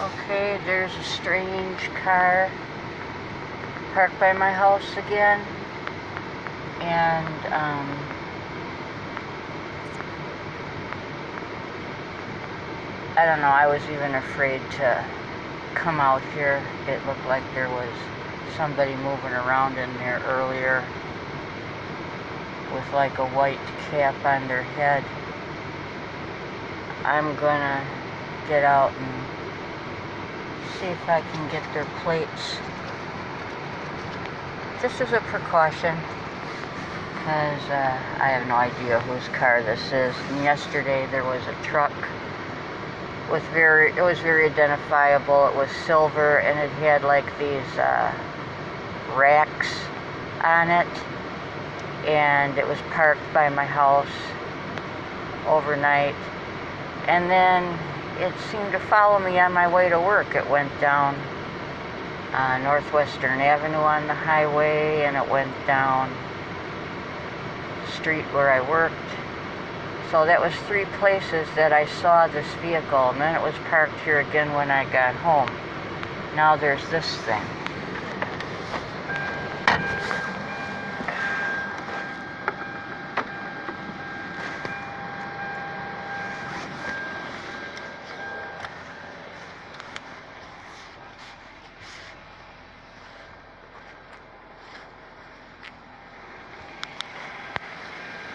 Okay, there's a strange car parked by my house again, and I don't know, I was even afraid to come out here. It looked like there was somebody moving around in there earlier with like a white cap on their head. I'm gonna get out and see if I can get their plates, just as a precaution, because I have no idea whose car this is. And yesterday there was a truck with it was very identifiable. It was silver and it had like these racks on it, and it was parked by my house overnight, and then it seemed to follow me on my way to work. It went down Northwestern Avenue on the highway, and it went down the street where I worked. So that was 3 places that I saw this vehicle, and then it was parked here again when I got home. Now there's this thing.